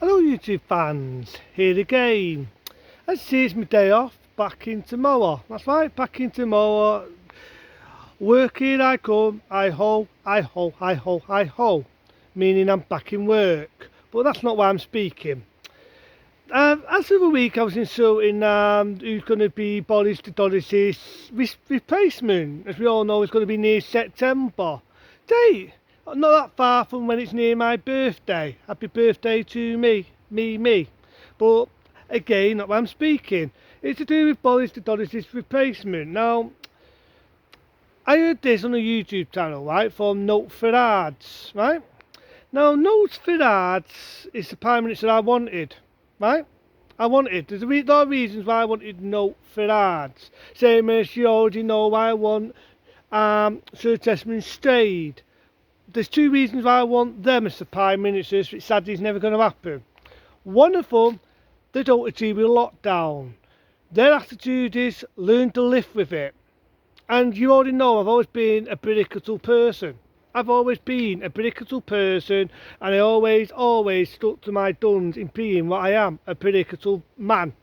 Hello YouTube fans, here again. As it's my day off, back in tomorrow. That's right, back in tomorrow. Working I come, I ho, I ho, I ho, I ho. Meaning I'm back in work. But that's not why I'm speaking. As of the week I was insulting who's going to be Boris Doris's replacement. As we all know, it's going to be near September. Date, not that far from when it's near my birthday. Happy birthday to me. But again, not why I'm speaking. It's to do with Boris Doris's replacement. Now, I heard this on a YouTube channel, right, from Note for Ads, right? Now, Note for Ads is the Prime Minister I wanted, right? There's a lot of reasons why I wanted Note for Ads. Same as you already know why I want Sir Tesman Stade. There's two reasons why I want them as the Prime Ministers, which sadly is never going to happen. One of them, they don't agree with lockdown. Their attitude is learn to live with it. And you already know I've always been a political person. And I always stuck to my guns in being what I am, a political man.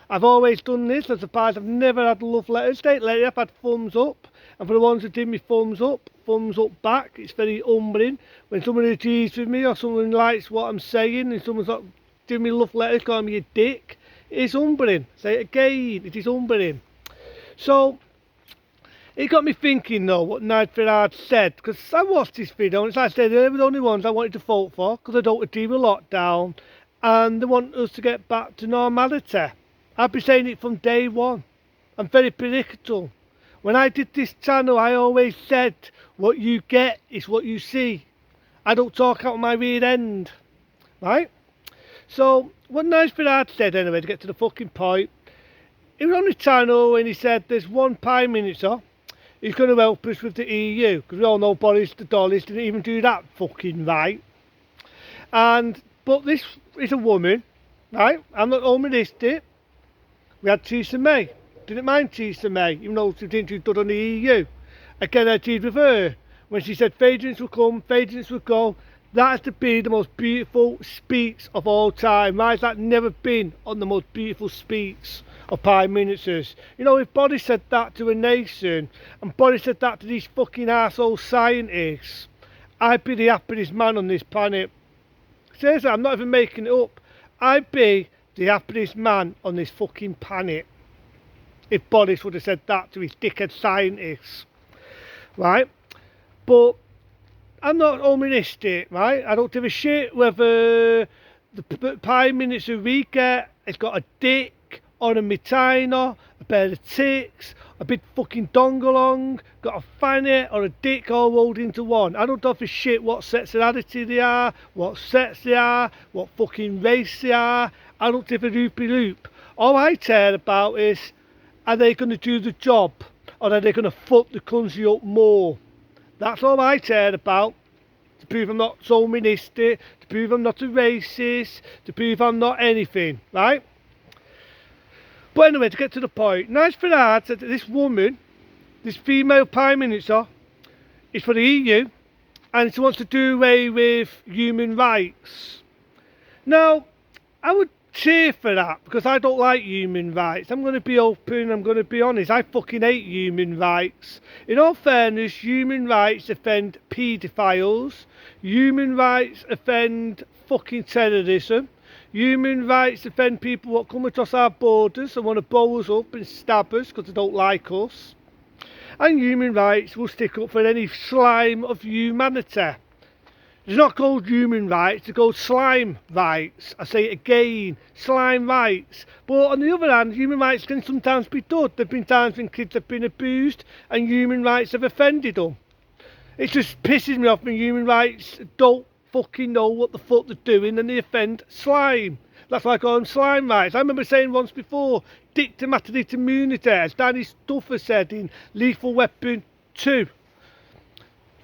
I've always done this. I'm surprised I've never had love letters. Lately I've had thumbs up, and for the ones that did me thumbs up back, it's very humbling. When someone agrees with me or someone likes what I'm saying and someone's not giving me love letters, calling me a dick, it's humbling. Say it again, it is humbling. So, it got me thinking though what Nigel Farage said, because I watched this video and it's like I said, they were the only ones I wanted to vote for because I don't agree with lockdown and they want us to get back to normality. I've been saying it from day one. I'm very political. When I did this channel I always said what you get is what you see. I don't talk out of my rear end, right? So what Nigel Farage said anyway, to get to the fucking point, he was on the channel and he said there's one Prime Minister who's going to help us with the EU, because we all know Boris the Dollies didn't even do that fucking right. But this is a woman, right? I'm not humanistic. We had Theresa May. Didn't mind Theresa May, even though she didn't do good on the EU. Again, I agreed with her. When she said agents will come, agents will go, that has to be the most beautiful speech of all time. Why has that never been on the most beautiful speech of Prime Ministers? You know, if Boris said that to a nation, and Boris said that to these fucking arsehole scientists, I'd be the happiest man on this planet. Seriously, I'm not even making it up. I'd be the happiest man on this fucking planet if Boris would have said that to his dickhead scientists, right? But I'm not humanistic, right? I don't give a shit whether the Prime Minister we get has got a dick or a mitino, a pair of tits, a big fucking dongalong, got a fanny or a dick all rolled into one. I don't give a shit what sexuality they are, what sex they are, what fucking race they are. I don't give a loopy loop. All I care about is, are they going to do the job or are they going to fuck the country up more? That's all I care about. To prove I'm not so humanistic, to prove I'm not a racist, to prove I'm not anything, right? But anyway, to get to the point, Nigel Farage said that this woman, this female Prime Minister, is for the EU and she wants to do away with human rights. Now, I would cheer for that because I don't like human rights. I'm going to be open, I'm going to be honest. I fucking hate human rights. In all fairness, human rights offend paedophiles. Human rights offend fucking terrorism. Human rights offend people that come across our borders and want to blow us up and stab us because they don't like us. And human rights will stick up for any slime of humanity. It's not called human rights, it's called slime rights. I say it again, slime rights. But on the other hand, human rights can sometimes be good. There have been times when kids have been abused and human rights have offended them. It just pisses me off when human rights don't fucking know what the fuck they're doing and they offend slime. That's why I call them slime rights. I remember saying once before, dictatorial immunity, as Danny Stuffer said in Lethal Weapon 2.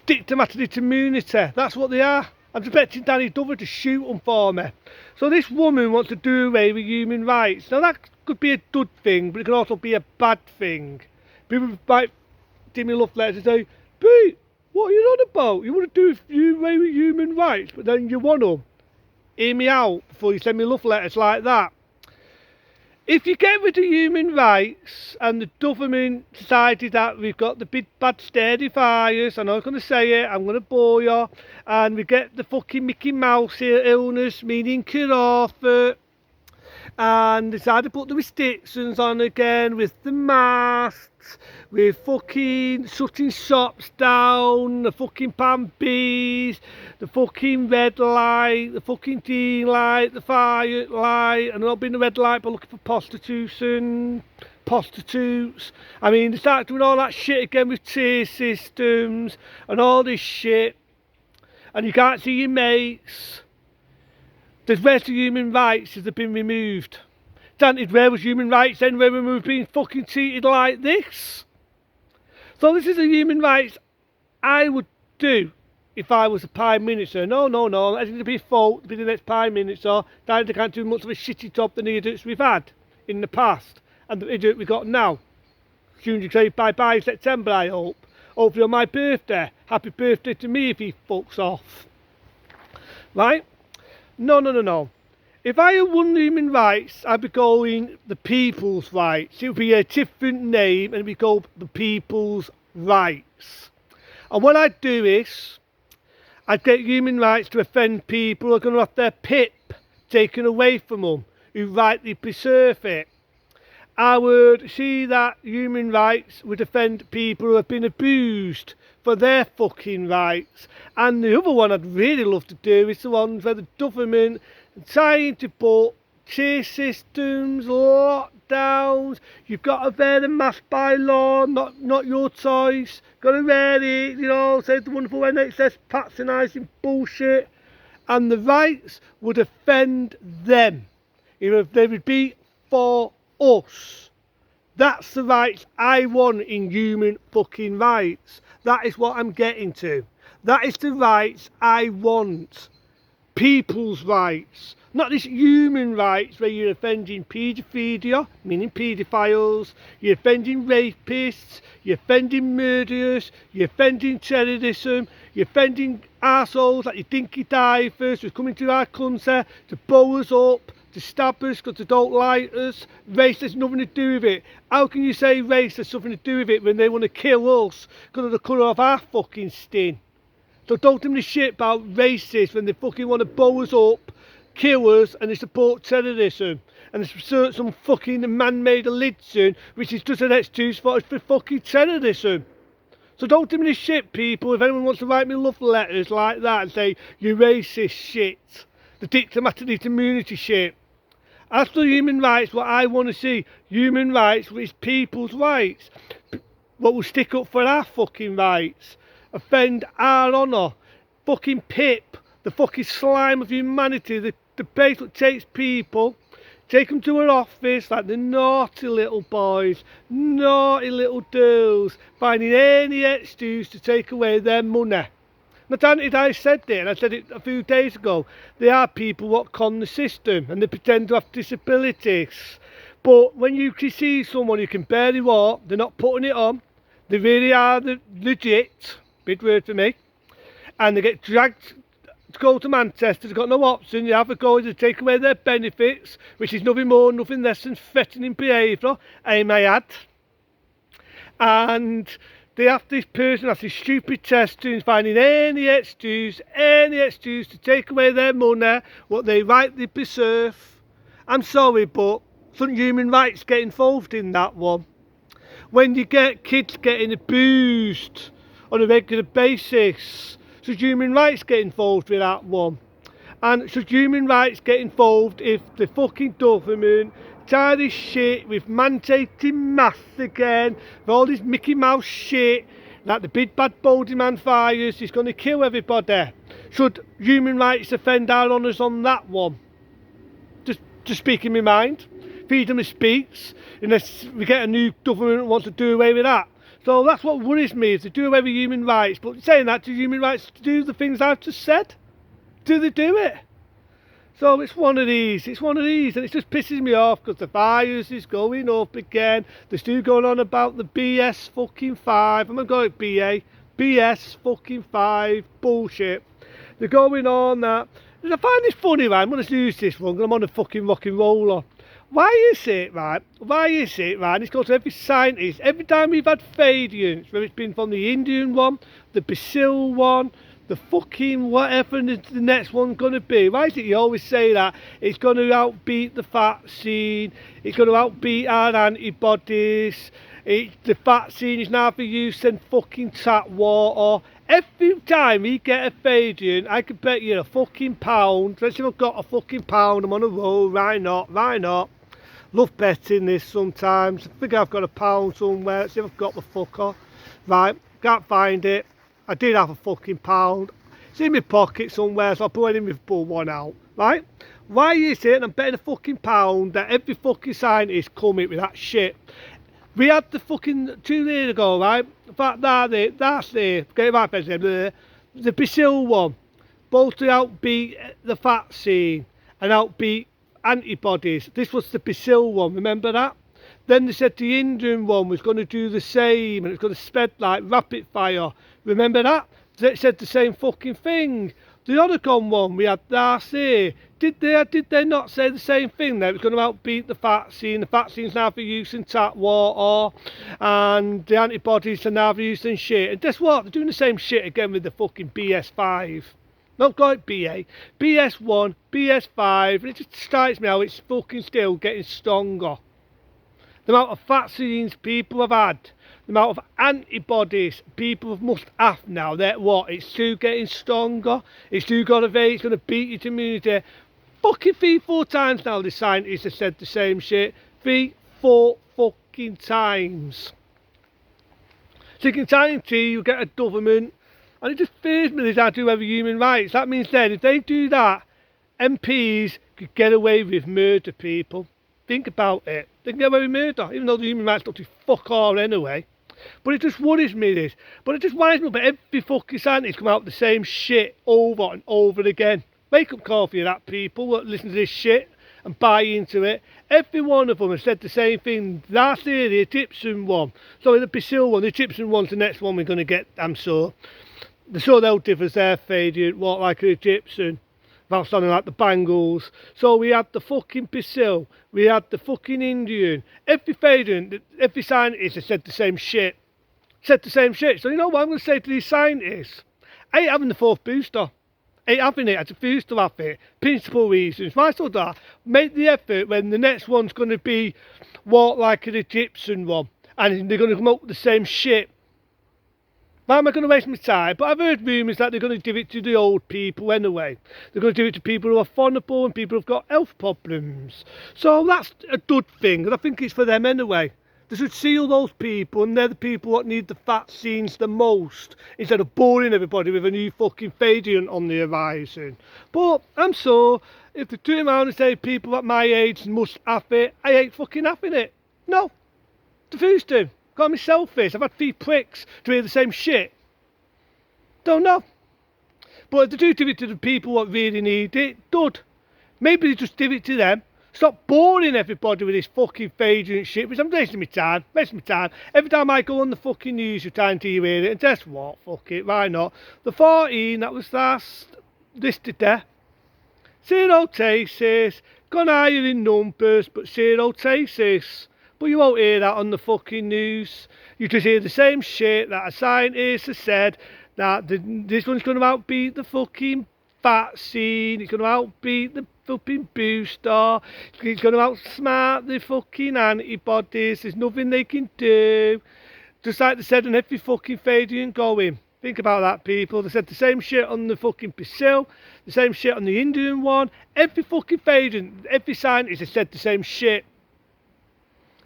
Dictatorial immunity, that's what they are. I'm expecting Danny Glover to shoot them for me. So this woman wants to do away with human rights. Now that could be a good thing, but it could also be a bad thing. People might give me love letters and say, Pete, what are you on about? You want to do away with human rights, but then you want them. hear me out before you send me love letters like that. If you get rid of human rights and the government decided that we've got the big bad sturdy fires, I'm not going to say it, I'm going to bore you, and we get the fucking Mickey Mouse illness, meaning Kirafat, and decided to put the restrictions on again with the masks, with fucking shutting shops down, the fucking Pan Bs, the fucking red light, the fucking green light, the fire light, and not being the red light but looking for prostitutes. I mean, they start doing all that shit again with tier systems and all this shit, and you can't see your mates. Where's the human rights as they've been removed? Granted, where was human rights then when we were being fucking treated like this? So this is the human rights I would do if I was a Prime Minister. No, it's going to be a fault to be the next Prime Minister. They can't do much of a shitty job than the idiots we've had in the past and the idiot we got now. Soon you say bye-bye September, I hope. Hopefully on my birthday. Happy birthday to me if he fucks off. Right? No. If I had won human rights, I'd be calling the people's rights. It would be a different name and it'd be called the people's rights. And when I do this, I'd get human rights to offend people who are going to have their PIP taken away from them, who rightly preserve it. I would see that human rights would offend people who have been abused for their fucking rights. And the other one I'd really love to do is the ones where the government are trying to put tier systems, lockdowns, you've got to wear a mask by law, not your choice, got to wear it, say the wonderful NHS patronising bullshit. And the rights would offend them. They would be for us. That's the rights I want in human fucking rights. That is what I'm getting to. That is the rights I want. People's rights. Not this human rights where you're offending paedophilia, meaning paedophiles, you're offending rapists, you're offending murderers, you're offending terrorism, you're offending arseholes like your dinky divers who's coming to our country to blow us up, to stab us because they don't like us. Race has nothing to do with it. How can you say race has something to do with it when they want to kill us because of the colour of our fucking skin? So don't give me shit about racists when they fucking want to blow us up, kill us, and they support terrorism. And they support some fucking man-made religion which is just an excuse for fucking terrorism. So don't give me this shit, people. If anyone wants to write me love letters like that and say, you racist shit, the diplomatic immunity shit. As for human rights, what I want to see, human rights is people's rights. What will stick up for our fucking rights. Offend our honour. Fucking PIP, the fucking slime of humanity, the place that takes people, take them to her office like the naughty little boys, naughty little girls, finding any excuse to take away their money. Not only I said it, and I said it a few days ago, there are people what con the system and they pretend to have disabilities. But when you can see someone who can barely walk, they're not putting it on, they really are legit, big word for me, and they get dragged to go to Manchester, they've got no option, you have to go to take away their benefits, which is nothing more, nothing less than threatening behaviour, I may add. And they have this person has this stupid testing, finding any excuse to take away their money, what they rightly preserve. I'm sorry, but some human rights get involved in that one. When you get kids getting abused on a regular basis, should human rights get involved with that one? And should human rights get involved if the fucking government tie this shit with mandating masks again, with all this Mickey Mouse shit, like the big bad Baldy Man fires is going to kill everybody? Should human rights offend our honours on that one? Just speaking my mind. Freedom of speech, unless we get a new government that wants to do away with that. So that's what worries me, is to do away with human rights. But saying that, do human rights do the things I've just said? Do they do it? So it's one of these, and it just pisses me off because the virus is going up again. They're still going on about the BS fucking 5, I'm going to BA, BS fucking 5 bullshit. They're going on that I find this funny, right? I'm going to use this one because I'm on a fucking rock and roller. Why is it, right? This goes to every scientist. Every time we've had Fadians, whether it's been from the Indian one, the Bacil one, the fucking whatever the next one's going to be. Why is it you always say that? It's going to outbeat the vaccine. It's going to outbeat our antibodies. The vaccine is now for use in fucking tap water. Every time we get a Fadian, I could bet you a fucking pound. Let's say I've got a fucking pound, I'm on a roll, why not? Love betting this sometimes. I think I've got a pound somewhere. Let's see if I've got the fucker. Right, can't find it. I did have a fucking pound. It's in my pocket somewhere, so I'll put it in my pull one out. Right? Why is it, and I'm betting a fucking pound, that every fucking scientist come in with that shit? We had the fucking 2 years ago, right? In fact, that's it. Get it right, the Bacil one. Both to outbeat the vaccine and outbeat antibodies. This was the Bacil one, remember that? Then they said the Indian one was going to do the same and it's going to spread like rapid fire. Remember that? They said the same fucking thing. The Oregon one, we had Darcy. Did they not say the same thing? That it was going to outbeat the vaccine. The vaccine's now for use in tap water, and the antibodies are now for use in shit. And guess what? They're doing the same shit again with the fucking BS5. Not quite BA, BS1, BS5, and it just strikes me how it's fucking still getting stronger. The amount of vaccines people have had, the amount of antibodies people must have now, that what? It's still getting stronger, it's still got a very, it's going to beat your immunity. Fucking 3-4 times now the scientists have said the same shit. 3-4 fucking times. So you can guarantee you get a government, and it just fears me they don't do every human rights. That means then if they do that, MPs could get away with murder people. Think about it. They can get away with murder, even though the human rights don't do fuck all anyway. But it just worries me this. But it just winds me up that every fucking scientist come out with the same shit over and over again. Wake up call for you, that people that listen to this shit and buy into it. Every one of them has said the same thing. Last year, the Egyptian one. Sorry, the Bacil one. The Egyptian one's the next one we're going to get, I'm sure. The so they'll differ their Fadian, what like an Egyptian. Without sounding like the Bangles. So we had the fucking Bacil, we had the fucking Indian. Every Fadian, every scientist has said the same shit. So you know what I'm going to say to these scientists? I ain't having the 4th booster. Ain't having it. I refuse to have it. Principal reasons. Why so that? Make the effort when the next one's going to be what like an Egyptian one. And they're going to come up with the same shit. Why am I going to waste my time? But I've heard rumours that they're going to give it to the old people anyway. They're going to do it to people who are vulnerable and people who've got health problems. So that's a good thing, and I think it's for them anyway. They should seal those people, and they're the people that need the vaccines the most, instead of boring everybody with a new fucking Fadian on the horizon. But I'm sure, if they turn around and say people at my age must have it, I ain't fucking having it. No. Refuse to. Got me selfish. I've had 3 pricks to hear the same shit. Don't know. But if they do give it to the people that really need it, good. Maybe they just give it to them. Stop boring everybody with this fucking Fadian shit, because I'm wasting my time. Every time I go on the fucking news, you're trying to hear it, and guess what? Fuck it, why not? The 14, that was last listed there. 0 cases. Gone higher in numbers, but 0 cases. But you won't hear that on the fucking news. You just hear the same shit that a scientist has said, that this one's going to outbeat the fucking vaccine, it's going to outbeat the fucking booster, it's going to outsmart the fucking antibodies, there's nothing they can do. Just like they said on every fucking Fadian going. Think about that, people. They said the same shit on the fucking Bacil, the same shit on the Indian one. Every fucking Fadian, every scientist has said the same shit.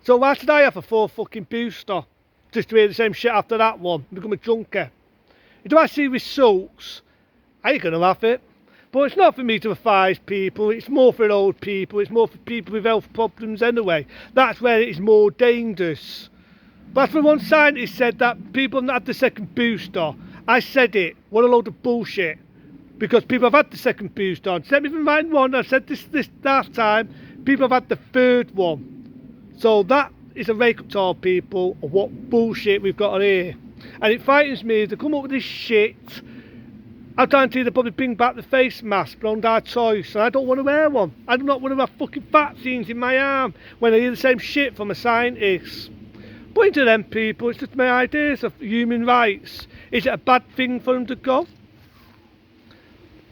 So why should I have a 4 fucking booster? Just to hear the same shit after that one, become a junkie. Do I see results? I ain't gonna have it. But it's not for me to advise people, it's more for old people, it's more for people with health problems anyway. That's where it is more dangerous. But for one scientist said that people have not had the 2nd booster. I said it. What a load of bullshit. Because people have had the 2nd booster. Except me from mine one, I said this last time, people have had the 3rd one. So that is a wake-up call, people, of what bullshit we've got on here. And it frightens me if they come up with this shit I'm trying to probably bring back the face mask around our choice, and I don't want to wear one. I do not want to have fucking vaccines in my arm when I hear the same shit from a scientist. But into them people, it's just my ideas of human rights. Is it a bad thing for them to go?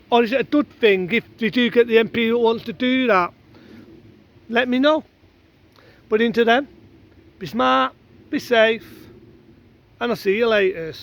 Or is it a good thing if they do get the MP who wants to do that? Let me know. But into them, be smart, be safe, and I'll see you later.